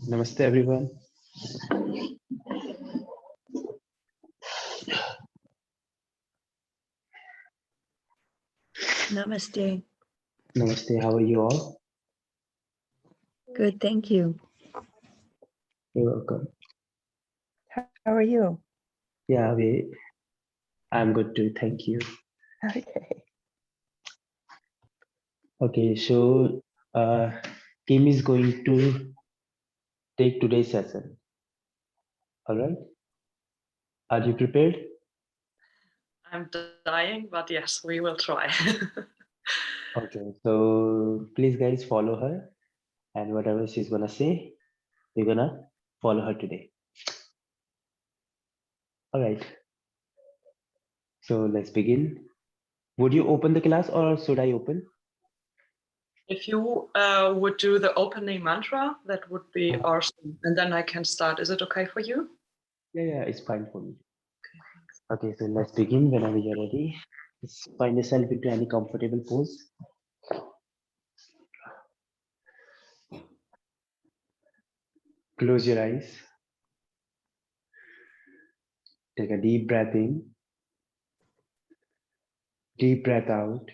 Namaste, everyone. Namaste. Namaste. How are you all? Good, thank you. You're welcome. How are you? Yeah, I'm good too. Thank you. Okay. Okay, so Kim is going to take today's session. All right. Are you prepared? I'm dying, but yes, we will try. Okay, so please, guys, follow her, and whatever she's gonna say, we're gonna follow her today. All right. So let's begin. Would you open the class, or should I open? If you would do the opening mantra, that would be awesome. And then I can start. Is it okay for you? Yeah, it's fine for me. Okay, so let's begin whenever you're ready. Just find yourself into any comfortable pose. Close your eyes. Take a deep breath in. Deep breath out.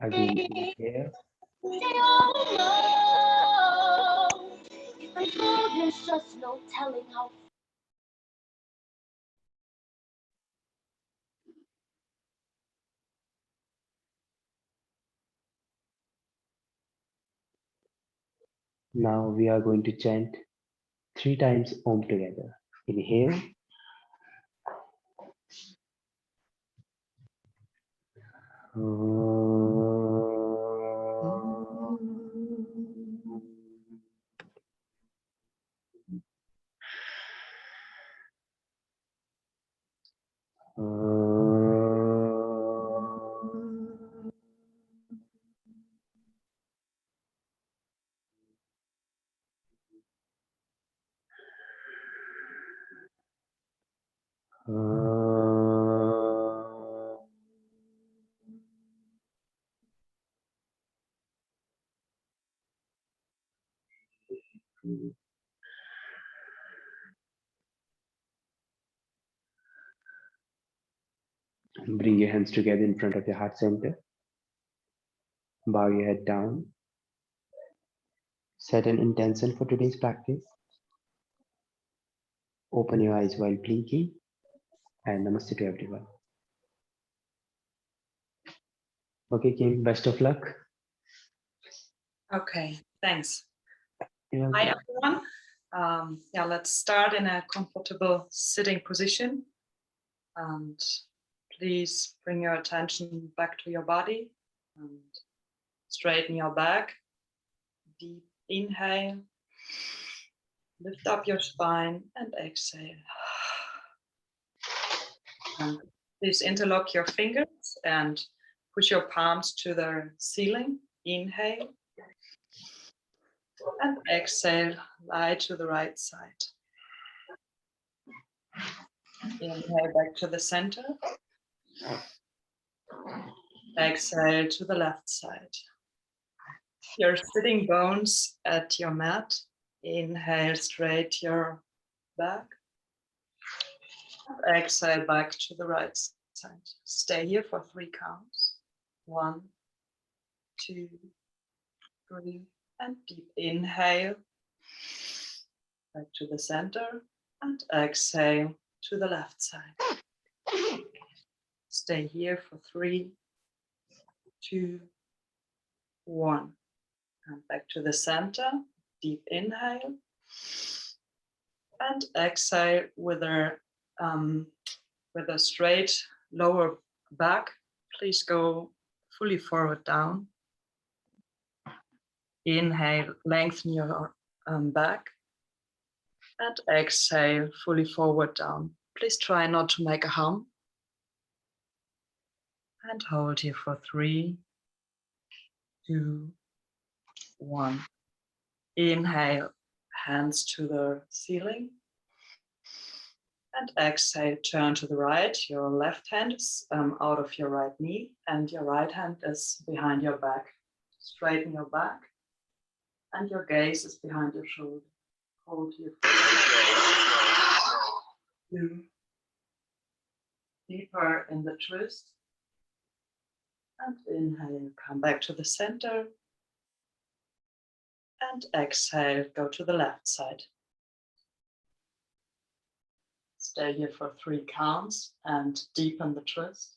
Again, inhale. There's just no telling how. Now we are going to chant 3 times Om together. Inhale. Bring your hands together in front of your heart center. Bow your head down. Set an intention for today's practice. Open your eyes while blinking. And namaste to everyone. Okay, Kim, best of luck. Okay, thanks. Yeah. Hi, everyone. Yeah, let's start in a comfortable sitting position. And please bring your attention back to your body and straighten your back. Deep inhale. Lift up your spine and exhale. And please interlock your fingers and push your palms to the ceiling. Inhale. And exhale, lie to the right side. Inhale back to the center. Exhale to the left side. Your sitting bones at your mat. Inhale, straight your back. Exhale back to the right side. Stay here for 3 counts. 1, 2, 3, and deep inhale. Back to the center and exhale to the left side. Stay here for 3, 2, 1. And back to the center. Deep inhale. And exhale with a straight lower back. Please go fully forward down. Inhale, lengthen your back. And exhale, fully forward down. Please try not to make a hum. And hold here for 3, 2, 1. Inhale, hands to the ceiling. And exhale, turn to the right. Your left hand is out of your right knee and your right hand is behind your back. Straighten your back and your gaze is behind your shoulder. Hold your feet. Deeper in the twist. And inhale, come back to the center. And exhale, go to the left side. Stay here for 3 counts and deepen the twist.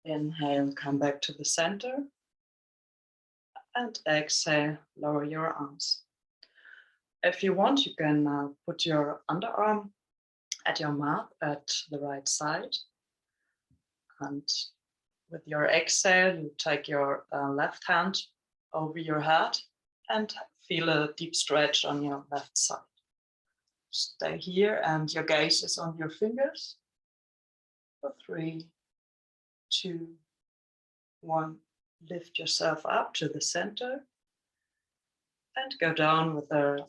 Inhale, come back to the center. And exhale, lower your arms. If you want, you can put your underarm at your mat at the right side. And with your exhale, you take your left hand over your head and feel a deep stretch on your left side. Stay here and your gaze is on your fingers. For 3, 2, 1. Lift yourself up to the center and go down with the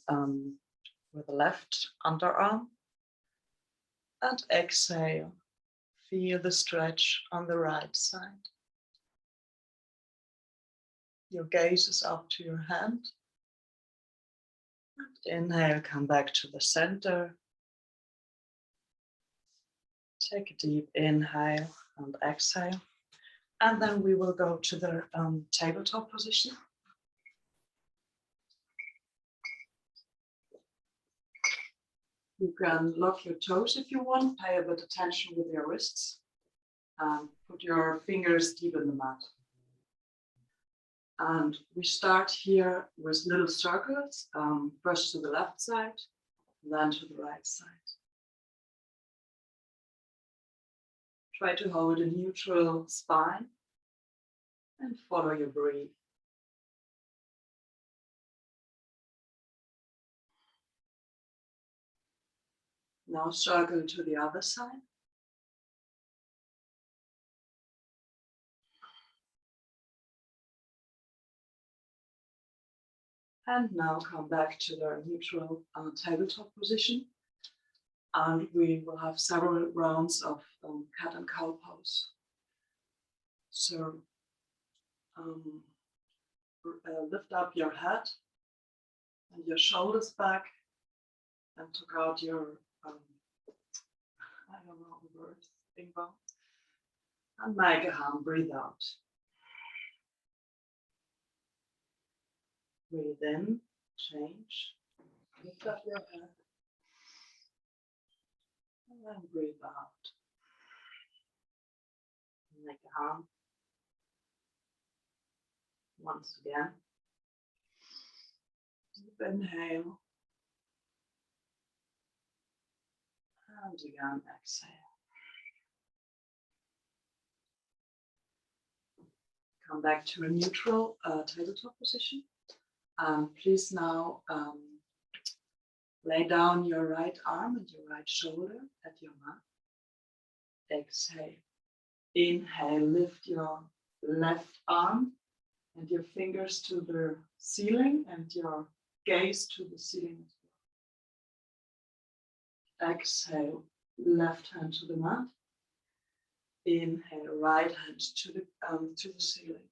left underarm. And exhale, feel the stretch on the right side. Your gaze is up to your hand. And inhale, come back to the center. Take a deep inhale and exhale. And then we will go to the tabletop position. You can lock your toes if you want, pay a bit attention with your wrists. Put your fingers deep in the mat. And we start here with little circles, first to the left side, then to the right side. Try to hold a neutral spine and follow your breath. Now circle to the other side. And now come back to the neutral tabletop position. And we will have several rounds of cat and cow pose. So lift up your head and your shoulders back and took out your, I don't know the word, think about. And make a hand, breathe out. Breathe in, change, lift up your head. And then breathe out. Make a hand. Once again. Deep inhale. And again, exhale. Come back to a neutral tabletop position. Please now lay down your right arm and your right shoulder at your mat. Exhale. Inhale, lift your left arm and your fingers to the ceiling and your gaze to the ceiling as well. Exhale, left hand to the mat. Inhale, right hand to the ceiling.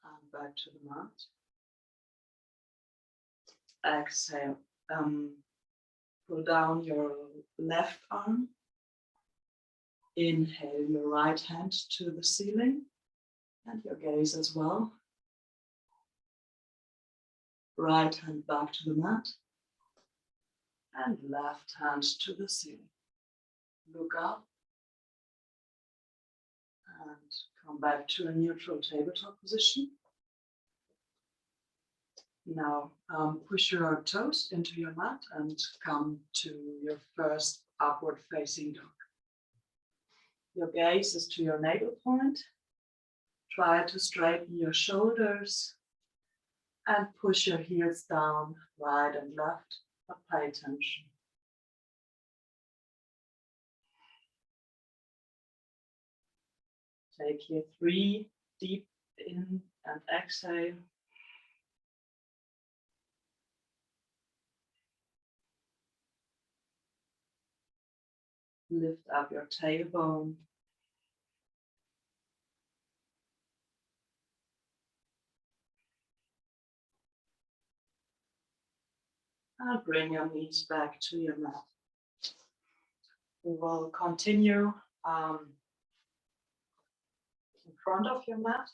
And back to the mat. Exhale, pull down your left arm. Inhale, your right hand to the ceiling and your gaze as well. Right hand back to the mat and left hand to the ceiling. Look up and come back to a neutral tabletop position. Now push your toes into your mat and come to your first upward facing dog. Your gaze is to your navel point. Try to straighten your shoulders and push your heels down, right and left, but pay attention. Take here 3 deep in and exhale. Lift up your tailbone. And bring your knees back to your mat. We will continue in front of your mat.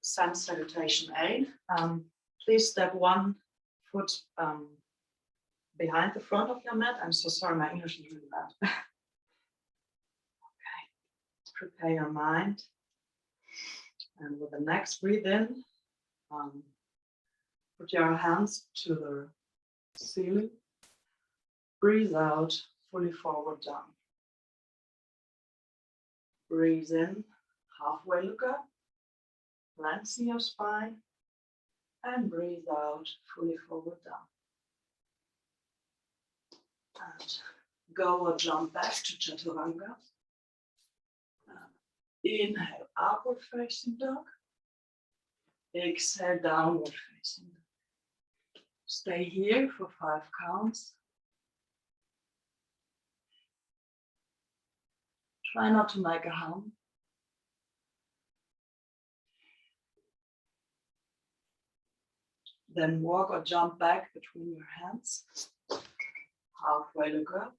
Sun salutation 8. Please step 1 foot behind the front of your mat. I'm so sorry, my English is really bad. Okay, prepare your mind. And with the next breathe in, put your hands to the ceiling. Breathe out, fully forward down. Breathe in, halfway look up. Lengthen your spine. And breathe out, fully forward down. And go or jump back to Chaturanga. Inhale, upward facing dog. Exhale, downward facing dog. Stay here for 5 counts. Try not to make a hum. Then walk or jump back between your hands. Halfway look up.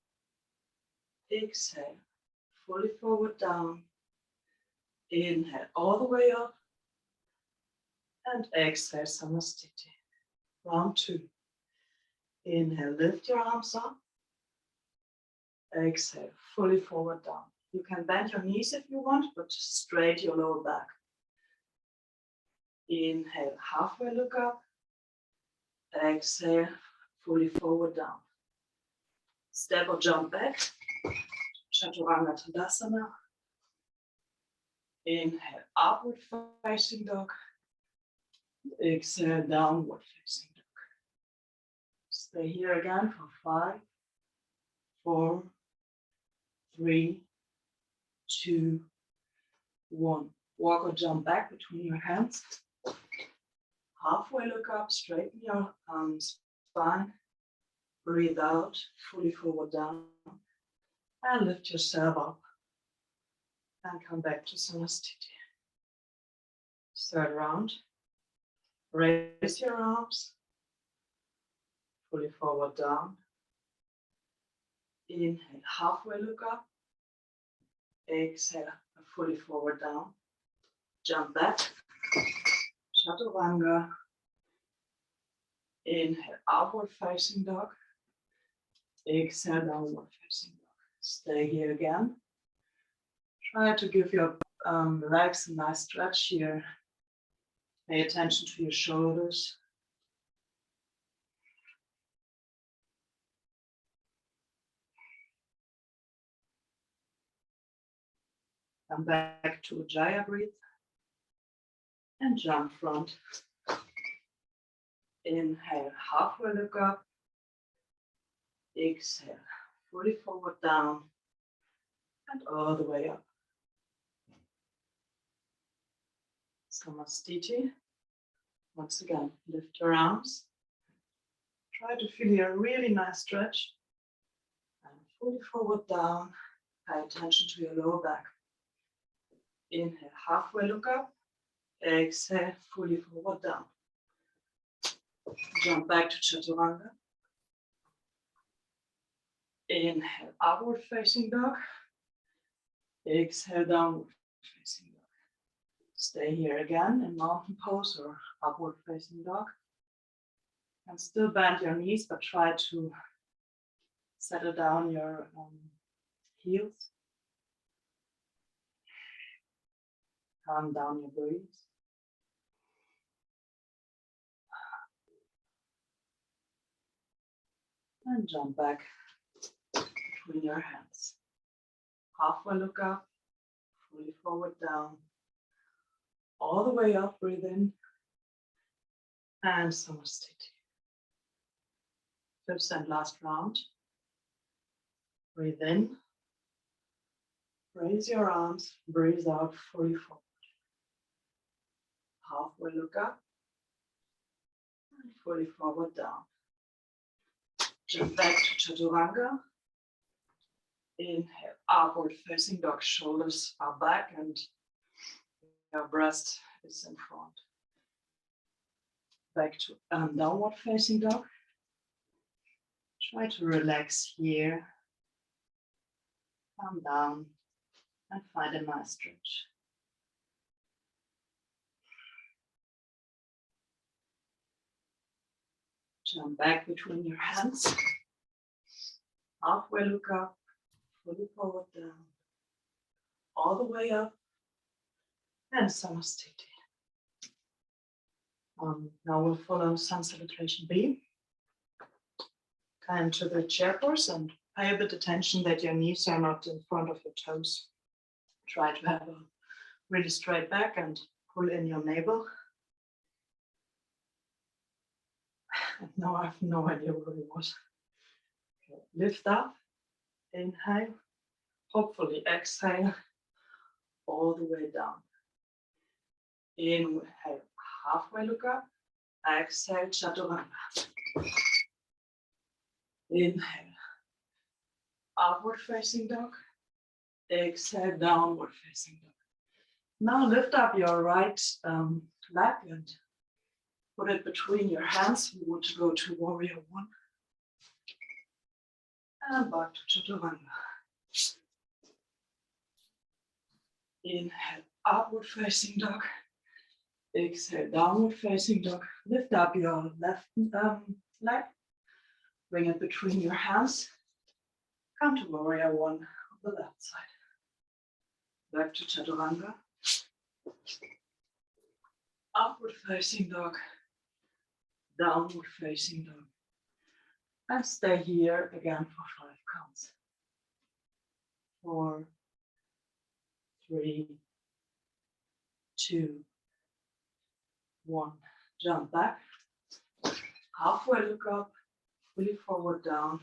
Exhale, fully forward down. Inhale all the way up. And exhale, Samasthiti. Round 2. Inhale, lift your arms up. Exhale, fully forward down. You can bend your knees if you want, but straight your lower back. Inhale, halfway look up. Exhale, fully forward down. Step or jump back. Chaturanga Tadasana. Inhale, upward facing dog. Exhale, downward facing dog. Stay here again for 5, 4, 3, 2, 1. Walk or jump back between your hands. Halfway look up, straighten your spine. Breathe out, fully forward down. And lift yourself up. And come back to Samasthiti. Third round. Raise your arms. Fully forward down. Inhale, halfway look up. Exhale, fully forward down. Jump back. Chaturanga. Inhale, upward facing dog. Exhale, downward facing dog. Stay here again. Try to give your legs a nice stretch here. Pay attention to your shoulders. Come back to Ujjayi breathe. And jump front. Inhale, halfway look up. Exhale, fully forward down. And all the way up. Samasthiti. Once again, lift your arms. Try to feel here a really nice stretch. And fully forward down. Pay attention to your lower back. Inhale, halfway look up. Exhale, fully forward down. Jump back to Chaturanga. Inhale, upward facing dog. Exhale, downward facing dog. Stay here again in mountain pose or upward facing dog. And still bend your knees, but try to settle down your heels. Calm down your breath. And jump back between your hands. Halfway look up, fully forward down. All the way up, breathe in. And Samasthiti. Fifth and last round. Breathe in. Raise your arms, breathe out, fully forward. Halfway look up. And fully forward down. Jump back to Chaturanga. Inhale, upward facing dog. Shoulders are back and your breast is in front. Back to downward facing dog. Try to relax here. Come down and find a nice stretch. Jump back between your hands. Halfway look up, fully forward down, all the way up, and Samasthiti. Now we'll follow Sun Salutation B. Come to the chair pose and pay a bit attention that your knees are not in front of your toes. Try to have a really straight back and pull in your navel. Now I have no idea where it was. Okay. Lift up, inhale, hopefully exhale all the way down. Inhale, halfway look up, exhale, Chaturanga. Inhale, upward facing dog, exhale, downward facing dog. Now lift up your right leg and put it between your hands. We want to go to warrior one. And back to Chaturanga. Inhale, upward facing dog. Exhale, downward facing dog. Lift up your left leg. Bring it between your hands. Come to warrior one on the left side. Back to Chaturanga. Upward facing dog. Downward facing dog. And stay here again for 5 counts. 4, 3, 2, 1. Jump back. Halfway look up. Fully forward down.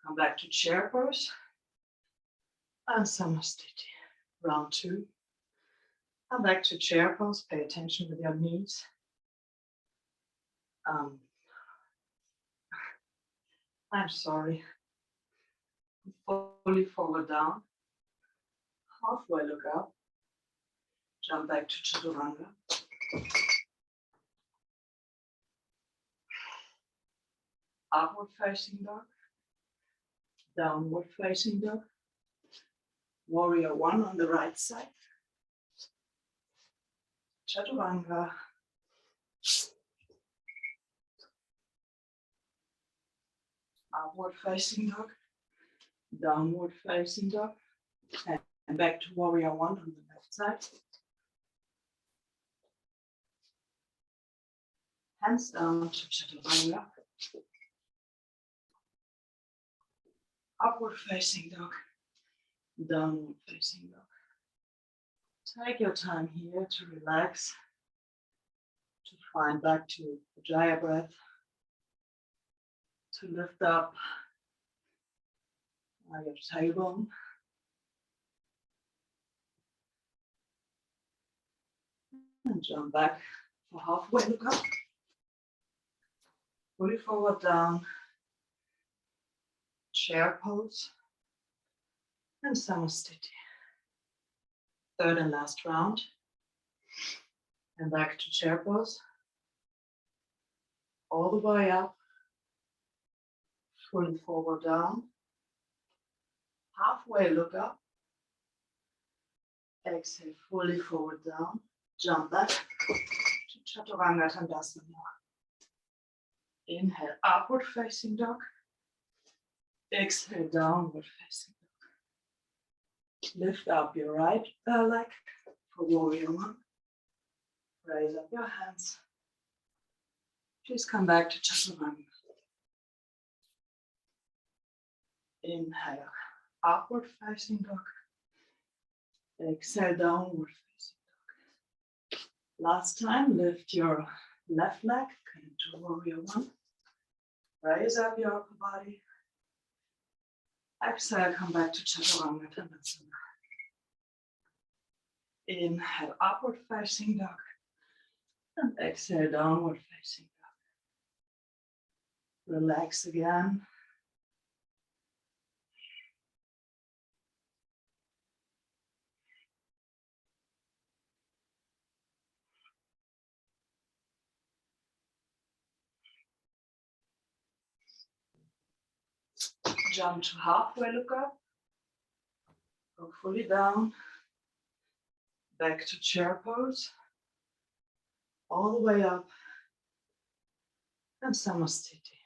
Come back to chair pose. And Samasthiti. Round 2. Come back to chair pose. Pay attention with your knees. I'm sorry. Fully forward down. Halfway look up. Jump back to Chaturanga. Upward facing dog. Downward facing dog. Warrior one on the right side. Chaturanga. Upward facing dog. Downward facing dog. And back to warrior one on the left side. Hands down to Chaturanga. Upward facing dog, downward facing dog. Take your time here to relax, to find back to Ujjayi breath, to lift up your tailbone. And jump back for halfway look up. Fully forward down. Chair pose and Samasthiti. Third and last round. And back to chair pose. All the way up. Fully forward down. Halfway look up. Exhale, fully forward down. Jump back to Chaturanga Tandasana. Inhale, upward facing dog. Exhale, downward facing dog. Lift up your right leg for warrior one. Raise up your hands. Please come back to Chaturanga. Inhale, upward facing dog. Exhale, downward facing dog. Last time, lift your left leg into warrior one. Raise up your upper body. Exhale, come back to Chaturanga Tandasana. Inhale, upward facing dog. And exhale, downward facing dog. Relax again. jump to halfway look up. Go fully down. Back to chair pose. All the way up. And Samastiti.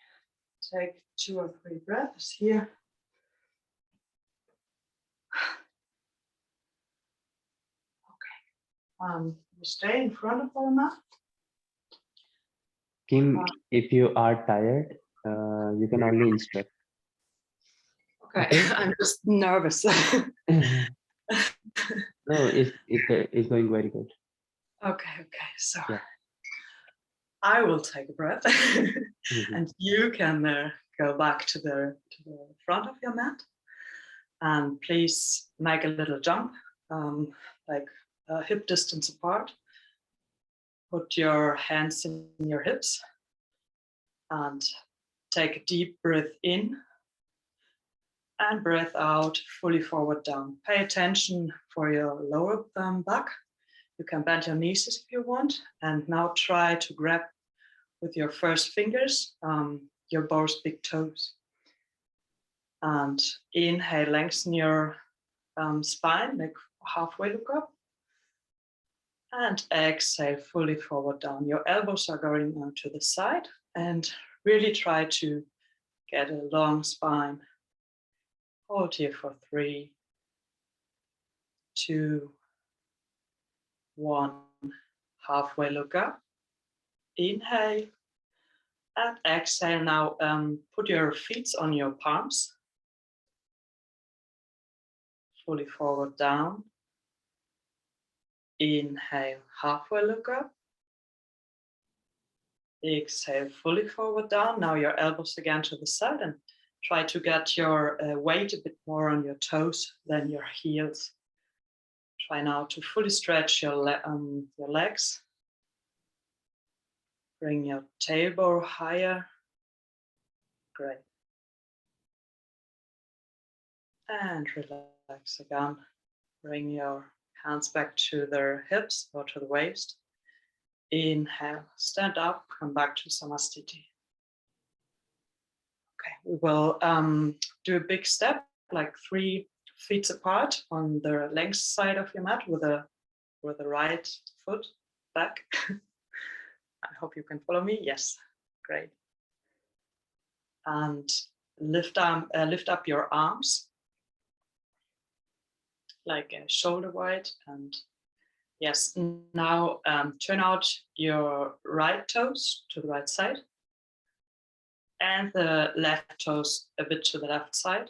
Take 2 or 3 breaths here. We stay in front of our mat. Kim, if you are tired, you can only instruct. Okay, I'm just nervous. No, it's going very good. Okay, so Yeah. I will take a breath Mhm. and you can go back to the front of your mat. And please make a little jump, like hip distance apart. Put your hands in your hips and take a deep breath in and breath out, fully forward down. Pay attention for your lower back. You can bend your knees if you want. And now try to grab with your first fingers your both big toes. And inhale, lengthen your spine, like halfway look up. And exhale, fully forward down. Your elbows are going to the side and really try to get a long spine. Hold here for 3, 2, 1. Halfway look up. Inhale and exhale. Now put your feet on your palms. Fully forward down. Inhale, halfway look up. Exhale, fully forward down. Now your elbows again to the side and try to get your weight a bit more on your toes than your heels. Try now to fully stretch your legs. Bring your tailbone higher. Great. And relax again. Bring your hands back to their hips or to the waist. Inhale, stand up, come back to Samastiti. Okay, we will do a big step, like 3 feet apart on the length side of your mat with the right foot back. I hope you can follow me. Yes, great. And lift up your arms, like shoulder wide. And yes, now turn out your right toes to the right side and the left toes a bit to the left side.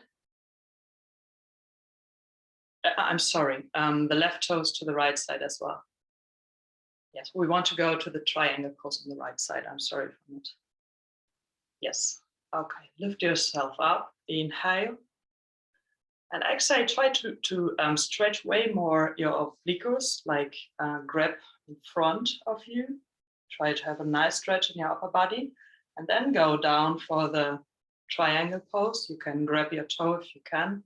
I'm sorry, the left toes to the right side as well. Yes, we want to go to the triangle pose on the right side. I'm sorry for that. Yes, okay, lift yourself up, inhale. And exhale, try to stretch way more your obliques, like grab in front of you. Try to have a nice stretch in your upper body. And then go down for the triangle pose. You can grab your toe if you can.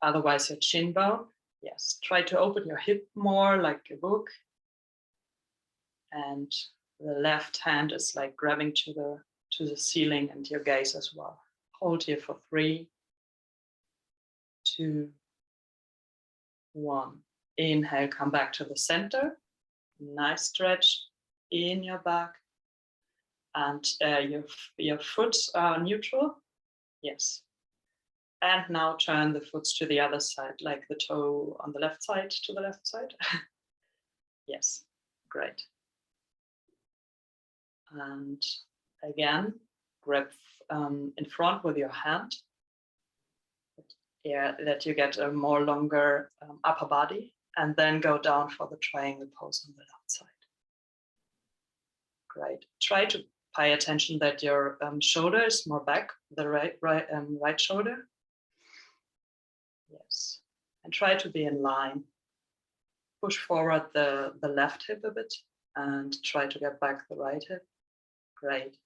Otherwise, your chin bone. Yes, try to open your hip more like a book. And the left hand is like grabbing to the ceiling and your gaze as well. Hold here for 3, 2, 1. Inhale, come back to the center. Nice stretch in your back. And your foot are neutral. Yes. And now turn the foot to the other side, like the toe on the left side to the left side. Yes, great. And again, grab in front with your hand. Yeah, that you get a more longer upper body, and then go down for the triangle pose on the left side. Great. Try to pay attention that your shoulder is more back, the right shoulder. Yes. And try to be in line. Push forward the left hip a bit and try to get back the right hip. Great.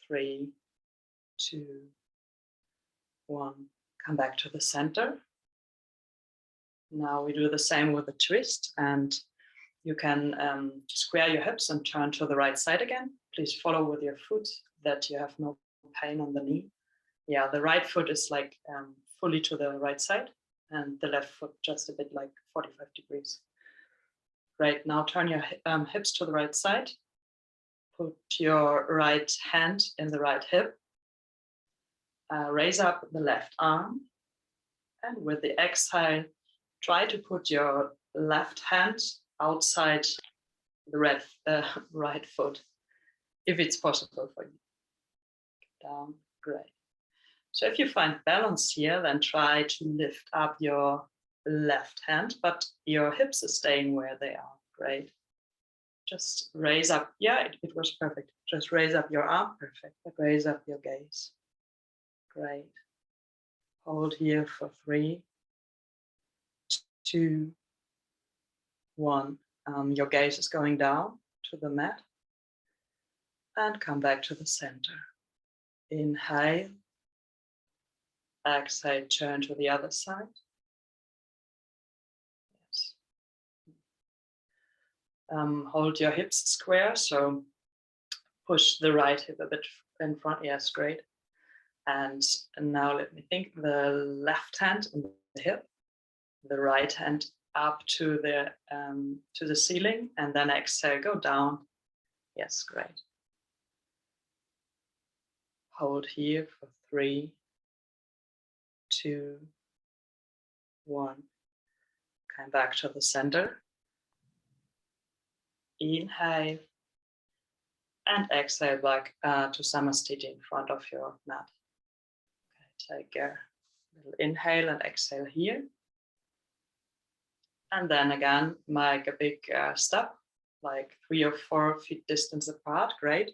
3, 2, 1. Come back to the center. Now we do the same with the twist, and you can square your hips and turn to the right side again. Please follow with your foot that you have no pain on the knee. yeah, the right foot is like fully to the right side and the left foot just a bit like 45 degrees. Great, now turn your hips to the right side. Put your right hand in the right hip. Raise up the left arm. And with the exhale, try to put your left hand outside the right foot, if it's possible for you. Down, great. So if you find balance here, then try to lift up your left hand, but your hips are staying where they are. Great. Just raise up. Yeah, it was perfect. Just raise up your arm. Perfect. Raise up your gaze. Great. Hold here for 3, 2, 1. Your gaze is going down to the mat. And come back to the center. Inhale. Exhale, turn to the other side. Yes. Hold your hips square, so push the right hip a bit in front. Yes, great. And now let me think. The left hand in the hip, the right hand up to the ceiling, and then exhale, go down. Yes, great. Hold here for 3, 2, 1. Come back to the center. Inhale. And exhale back to Samasthiti in front of your mat. Okay, take a little inhale and exhale here. And then again, make a big step, like 3 or 4 feet distance apart. Great.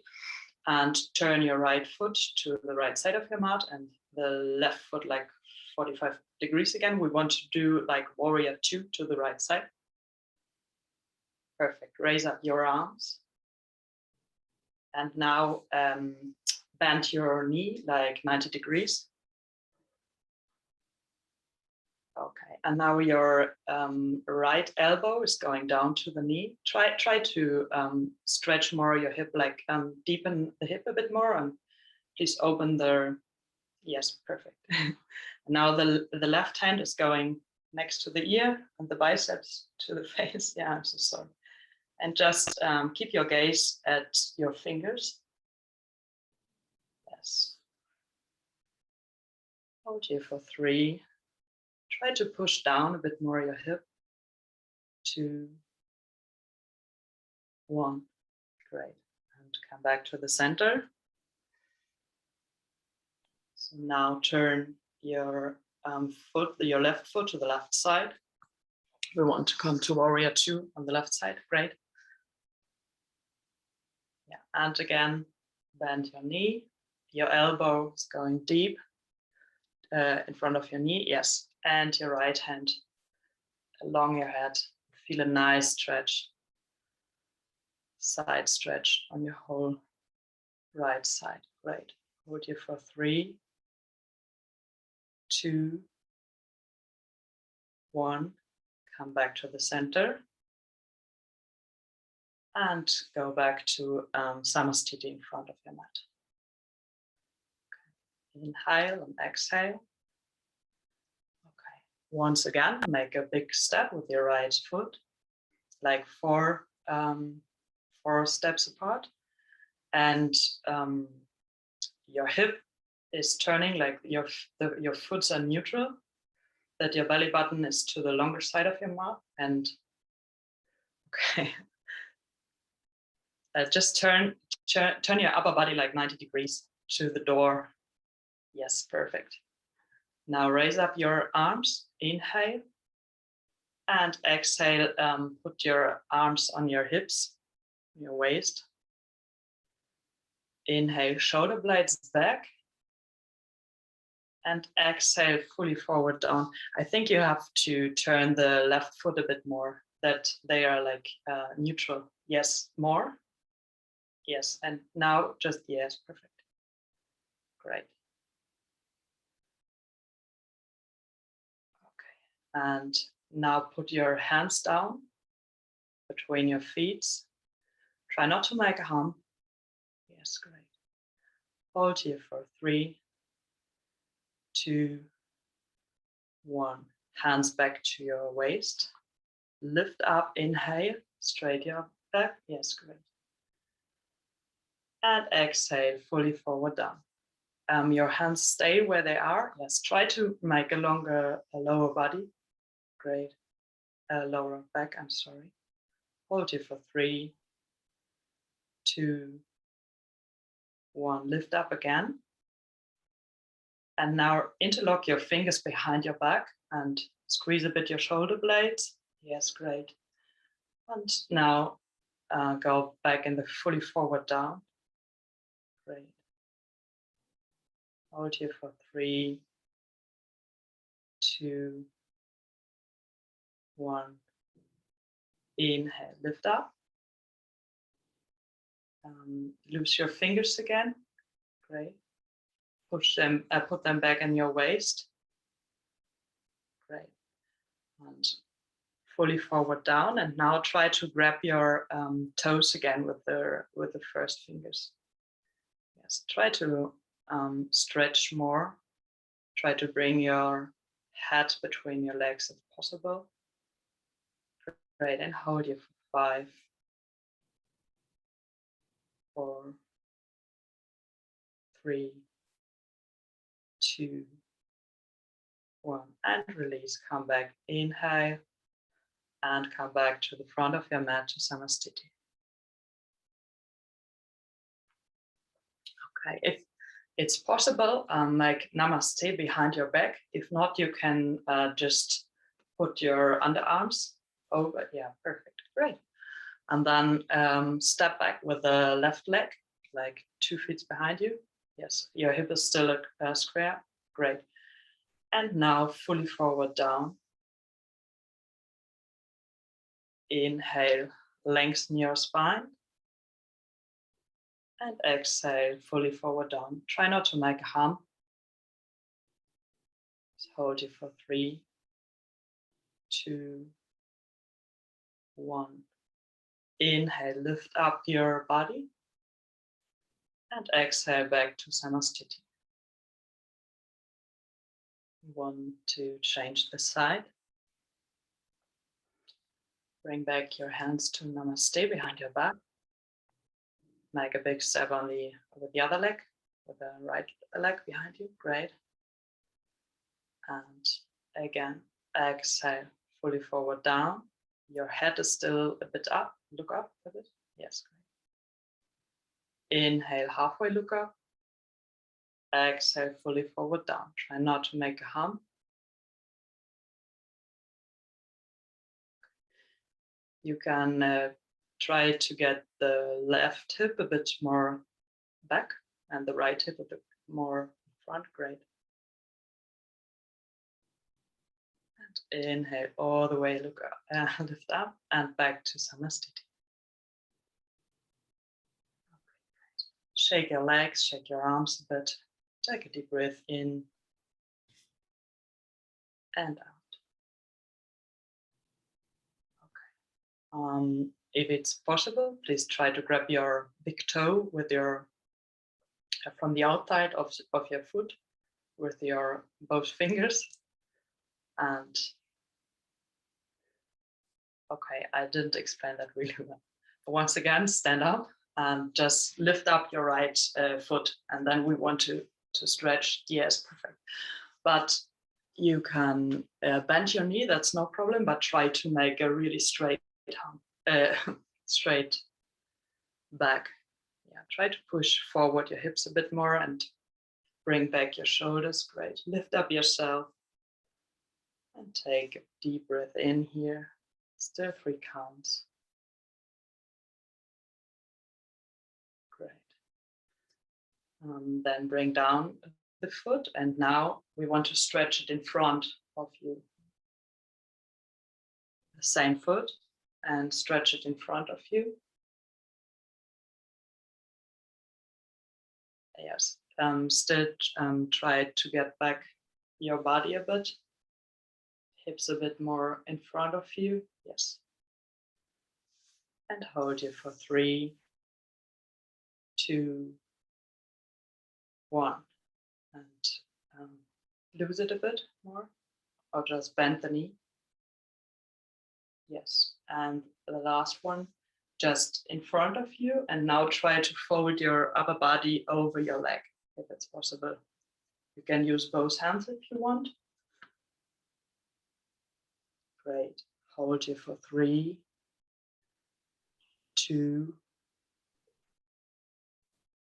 And turn your right foot to the right side of your mat and the left foot like 45 degrees again. We want to do like warrior 2 to the right side. Perfect. Raise up your arms. And now bend your knee like 90 degrees. Okay, and now your right elbow is going down to the knee. Try to stretch more your hip, like deepen the hip a bit more, and please open the, yes, perfect. Now the left hand is going next to the ear and the biceps to the face. Yeah, I'm so sorry. And just keep your gaze at your fingers. Yes. Hold here for 3. Try to push down a bit more your hip. 2, 1. Great. And come back to the center. So now turn your your left foot to the left side. We want to come to warrior 2 on the left side. Great. Yeah, and again, bend your knee. Your elbow is going deep in front of your knee. Yes, and your right hand along your head. Feel a nice stretch, side stretch on your whole right side. Great. Hold here for 3, 2, 1. Come back to the center. And go back to Samasthiti in front of your mat. Okay. Inhale and exhale. Okay. Once again, make a big step with your right foot, like 4 steps apart. And your hip is turning, like your foots are neutral, that your belly button is to the longer side of your mat. And okay. Just turn your upper body like 90 degrees to the door. Yes, perfect. Now raise up your arms. Inhale. And exhale, put your arms on your hips, your waist. Inhale, shoulder blades back. And exhale, fully forward down. I think you have to turn the left foot a bit more, that they are like neutral. Yes, more. Yes, and now just yes, perfect. Great. Okay, and now put your hands down between your feet. Try not to make a hum. Yes, great. Hold here for 3, 2, 1. Hands back to your waist. Lift up, inhale, straight your back. Yes, great. And exhale, fully forward down. Your hands stay where they are. Yes, try to make a lower body. Great. Lower back, I'm sorry. Hold here for 3, 2, 1. Lift up again. And now interlock your fingers behind your back and squeeze a bit your shoulder blades. Yes, great. And now go back in the fully forward down. Great. Hold here for 3, 2, 1. Inhale, lift up. Loose your fingers again. Great. Push them, put them back in your waist. Great. And fully forward down. And now try to grab your toes again with the first fingers. Yes. Try to stretch more. Try to bring your head between your legs if possible. Great. And hold here for 5, 4, 3, 2, 1, and release. Come back, inhale, and come back to the front of your mat to Samasthiti. Okay, if it's possible, make Namaste behind your back. If not, you can just put your underarms over. Yeah, perfect, great. And then step back with the left leg, like 2 feet behind you. Yes, your hip is still square, great. And now fully forward down. Inhale, lengthen your spine. And exhale, fully forward down. Try not to make a hump. Just hold it for 3, 2, 1. Inhale, lift up your body. And exhale back to Samasthiti. 1, 2, change the side. Bring back your hands to Namaste behind your back. Make a big step with the other leg, with the right leg behind you. Great. And again, exhale, fully forward down. Your head is still a bit up. Look up a bit. Yes, great. Inhale, halfway look up. Exhale, fully forward down. Try not to make a hump. You can try to get the left hip a bit more back and the right hip a bit more front. Great. And inhale all the way, look up, lift up and back to Samasthiti. Okay, great. Shake your legs, shake your arms a bit. Take a deep breath in and out. If it's possible, please try to grab your big toe with your from the outside of your foot with your both fingers. And okay, I didn't explain that really well. Once again, stand up and just lift up your right foot, and then we want to stretch. Yes, perfect. But you can bend your knee, that's no problem, but try to make a really straight straight back. Yeah, try to push forward your hips a bit more and bring back your shoulders. Great. Lift up yourself and take a deep breath in here. Still 3 counts. Great. Then bring down the foot, and now we want to stretch it in front of you. The same foot, and stretch it in front of you. Yes, still try to get back your body a bit. Hips a bit more in front of you. Yes. And hold here for 3, 2, 1. And lose it a bit more, or just bend the knee. Yes, and the last one, just in front of you, and now try to fold your upper body over your leg, if it's possible. You can use both hands if you want. Great. Hold here for 3, 2.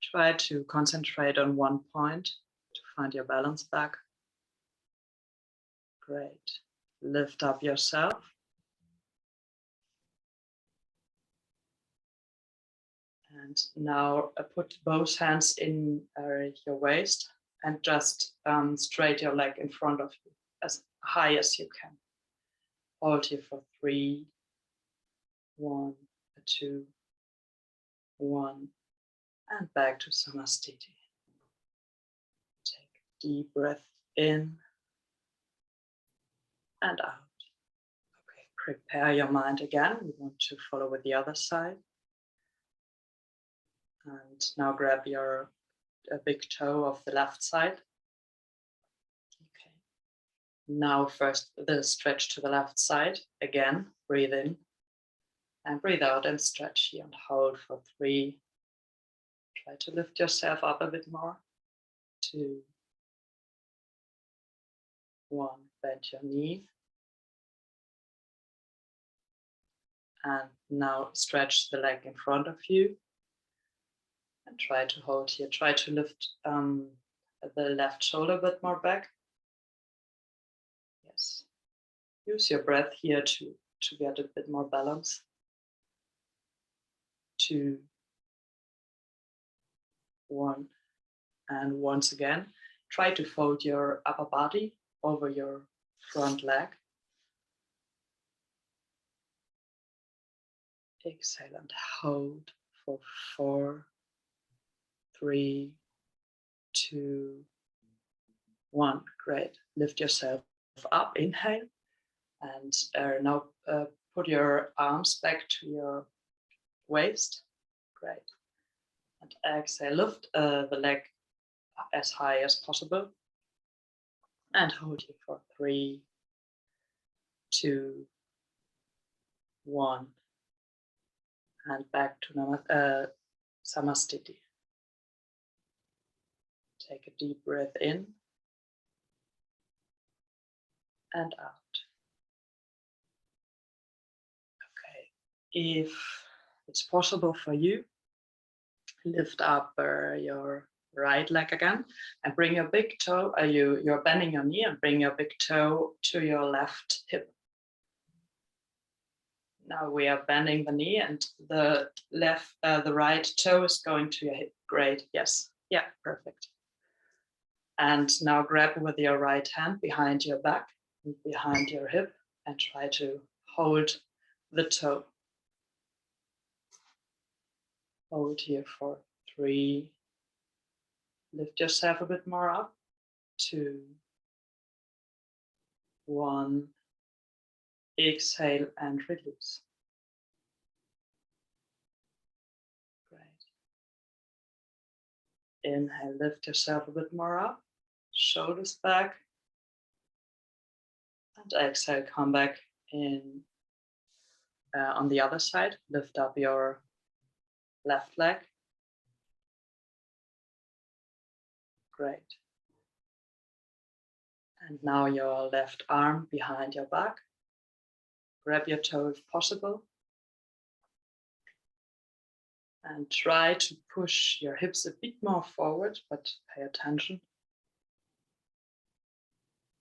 Try to concentrate on one point to find your balance back. Great. Lift up yourself. And now put both hands in your waist and just straight your leg in front of you as high as you can. Hold here for 3, 1, 2, 1, and back to Samasthiti. Take a deep breath in and out. Okay, prepare your mind again. We want to follow with the other side. And now grab your big toe of the left side. Okay. Now first the stretch to the left side. Again, breathe in and breathe out and stretch here and hold for 3. Try to lift yourself up a bit more. 2, 1, bend your knee. And now stretch the leg in front of you. And try to hold here. Try to lift the left shoulder a bit more back. Yes. Use your breath here to get a bit more balance. 2, 1. And once again, try to fold your upper body over your front leg. Exhale and hold for 4, 3, 2, 1. Great. Lift yourself up. Inhale. And now put your arms back to your waist. Great. And exhale. Lift the leg as high as possible. And hold here for 3, 2, 1. And back to Samasthiti. Take a deep breath in and out. Okay, if it's possible for you, lift up your right leg again and bring your big toe, you're bending your knee and bring your big toe to your left hip. Now we are bending the knee and the right toe is going to your hip. Great, yes, yeah, perfect. And now grab with your right hand behind your back, behind your hip, and try to hold the toe. Hold here for 3. Lift yourself a bit more up. 2, 1. Exhale and release. Great. Inhale, lift yourself a bit more up. Shoulders back. And exhale, come back in on the other side. Lift up your left leg. Great. And now your left arm behind your back. Grab your toe if possible. And try to push your hips a bit more forward, but pay attention.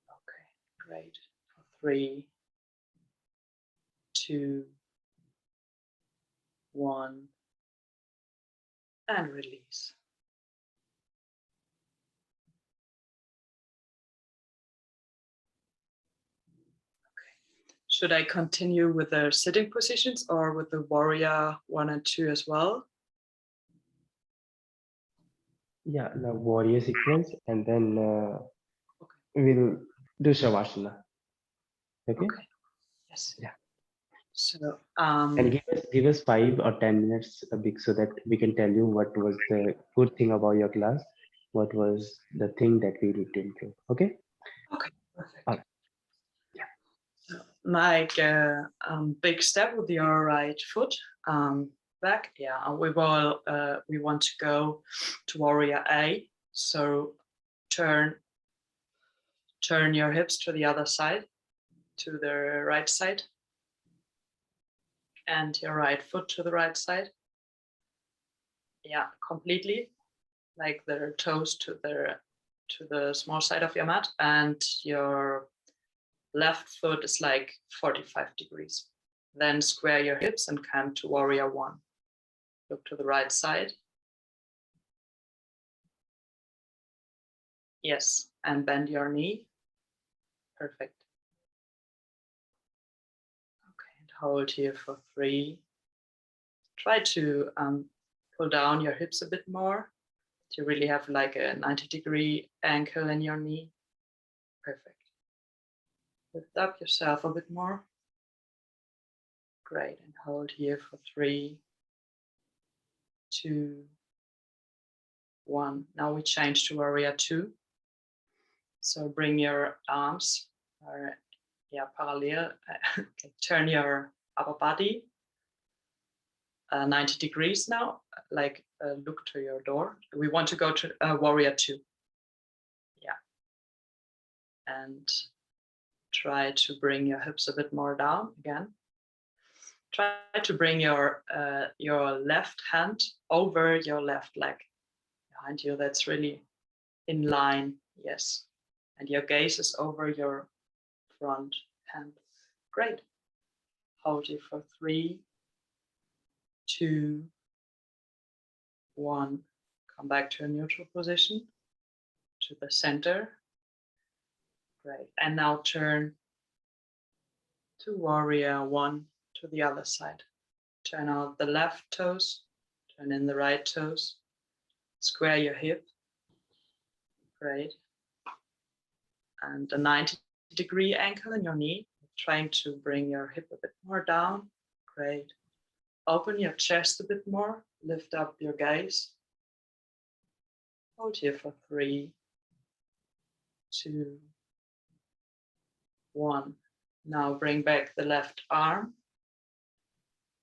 Okay, great. For 3, 2, 1, and release. Should I continue with the sitting positions or with the warrior 1 and 2 as well? Yeah, the warrior sequence, and then we'll do Shavasana. Okay? Yes. Yeah. So And give us 5 or 10 minutes a bit so that we can tell you what was the good thing about your class, what was the thing that we need to improve. Okay? Okay, perfect. Alright. So, make a big step with your right foot back. Yeah, we want to go to warrior A. So turn your hips to the other side, to the right side, and your right foot to the right side. Yeah, completely, like the toes to the small side of your mat, and your left foot is like 45 degrees. Then square your hips and come to warrior one. Look to the right side. Yes, and bend your knee. Perfect. Okay, and hold here for 3. Try to pull down your hips a bit more to really have like a 90-degree ankle in your knee. Perfect. Lift up yourself a bit more. Great, and hold here for 3, 2, 1. Now we change to warrior 2. So bring your arms, parallel. Okay. Turn your upper body 90 degrees now, like look to your door. We want to go to warrior 2. Yeah. And try to bring your hips a bit more down again. Try to bring your left hand over your left leg behind you. That's really in line. Yes. And your gaze is over your front hand. Great. Hold it for 3, 2, 1. Come back to a neutral position, to the center. Great. And now turn to warrior 1 to the other side. Turn out the left toes, turn in the right toes. Square your hip. Great. And a 90-degree ankle in your knee. Trying to bring your hip a bit more down. Great. Open your chest a bit more. Lift up your gaze. Hold here for 3, 2, 1. Now bring back the left arm.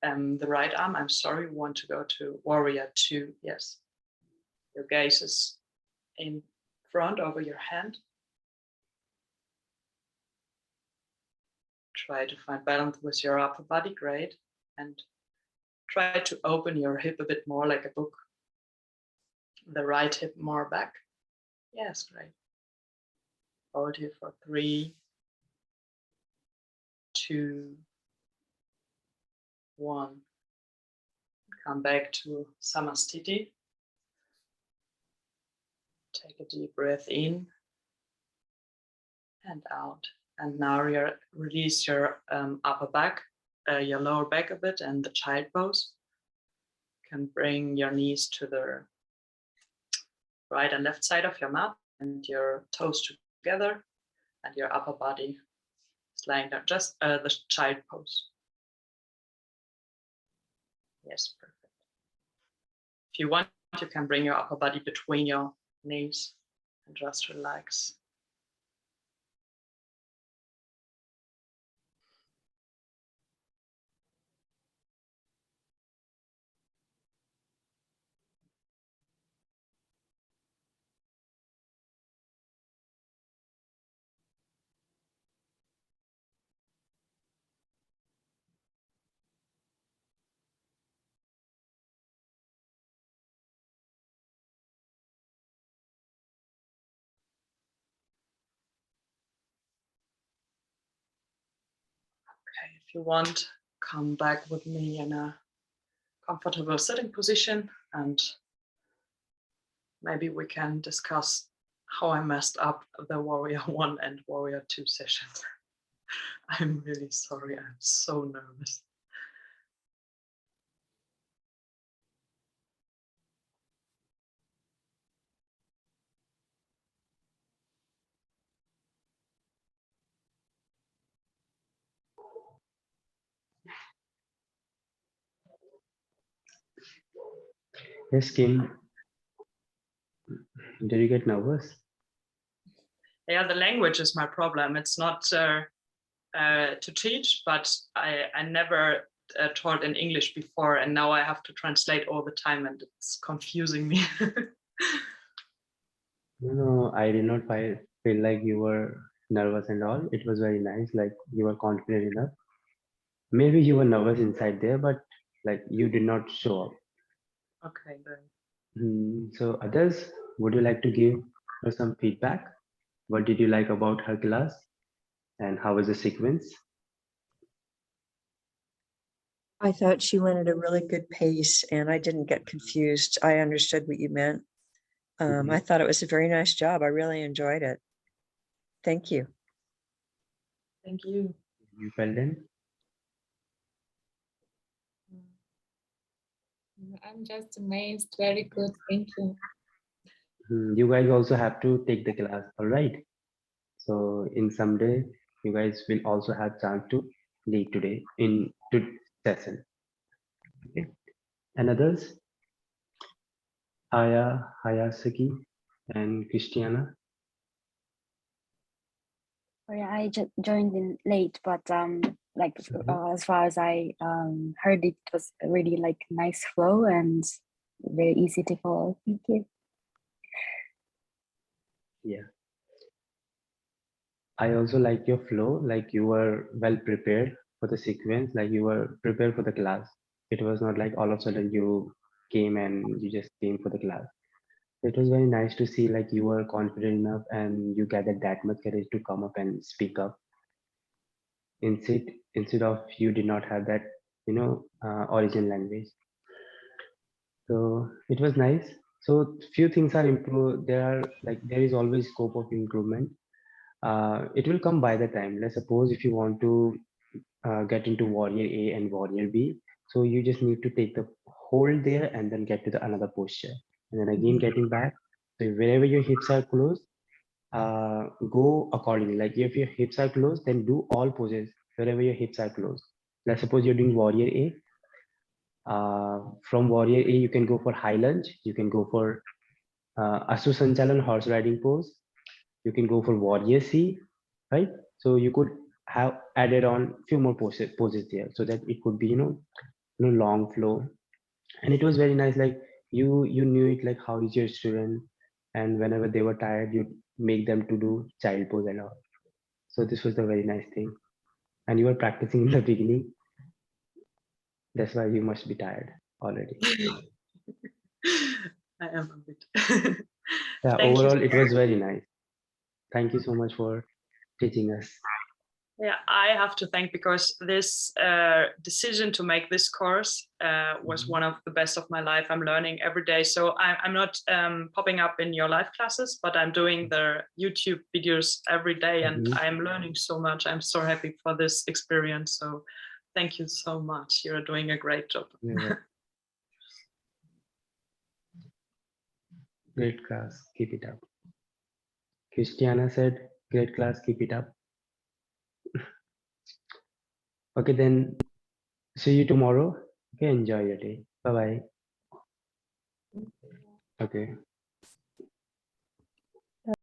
The right arm, I'm sorry, we want to go to warrior 2. Yes. Your gaze is in front over your hand. Try to find balance with your upper body. Great. And try to open your hip a bit more like a book. The right hip more back. Yes, great. Hold here for 3, 2, 1. Come back to Samastiti. Take a deep breath in and out. And now release your upper back, your lower back a bit, and the child pose. You can bring your knees to the right and left side of your mat and your toes together, and your upper body is lying down, just the child pose. Yes, perfect. If you want, you can bring your upper body between your knees and just relax. Okay, if you want, come back with me in a comfortable sitting position, and maybe we can discuss how I messed up the warrior 1 and warrior 2 sessions. I'm really sorry, I'm so nervous. Yes, Kim, did you get nervous? Yeah, the language is my problem. It's not to teach, but I never taught in English before, and now I have to translate all the time, and it's confusing me. No, I did not feel like you were nervous and all. It was very nice. Like you were confident enough. Maybe you were nervous inside there, but like you did not show up. Okay, good. So others, would you like to give her some feedback? What did you like about her class? And how was the sequence? I thought she went at a really good pace and I didn't get confused. I understood what you meant. I thought it was a very nice job. I really enjoyed it. Thank you. Thank you. You felt in? I'm just amazed. Very good. Thank you. You guys also have to take the class, all right? So in some day, you guys will also have chance to lead today in today's session. Okay. And others, Hayasaki and Christiana. Oh, yeah, I just joined in late, but like as far as I heard, it was really like nice flow and very easy to follow. Thank you. Yeah. I also like your flow, like you were well prepared for the sequence, like you were prepared for the class. It was not like all of a sudden you came and you just came for the class. It was very nice to see like you were confident enough and you gathered that much courage to come up and speak up. Instead of you did not have that, origin language. So it was nice. So few things are improved. There is always scope of improvement. It will come by the time. Let's suppose if you want to get into warrior A and warrior B, so you just need to take the hold there and then get to the another posture, and then again getting back. So wherever your hips are closed, go accordingly. Like if your hips are closed, then do all poses wherever your hips are closed. Let's suppose you're doing warrior A. From warrior A, you can go for high lunge. You can go for Ashtangaclass horse riding pose. You can go for warrior C, right? So you could have added on few more poses there, so that it could be long flow. And it was very nice. Like you knew it, like how is your student, and whenever they were tired, you make them to do child pose and all. So this was the very nice thing. And you were practicing in the beginning. That's why you must be tired already. I am a bit. Yeah, Thank you. overall, it was very nice. Thank you so much for teaching us. Yeah, I have to thank, because this decision to make this course was one of the best of my life. I'm learning every day. So I'm not popping up in your live classes, but I'm doing the YouTube videos every day, and I'm learning so much. I'm so happy for this experience. So thank you so much. You're doing a great job. Yeah. Great class, keep it up. Christiana said, great class, keep it up. Okay, then see you tomorrow. Okay, enjoy your day. Bye-bye. Okay.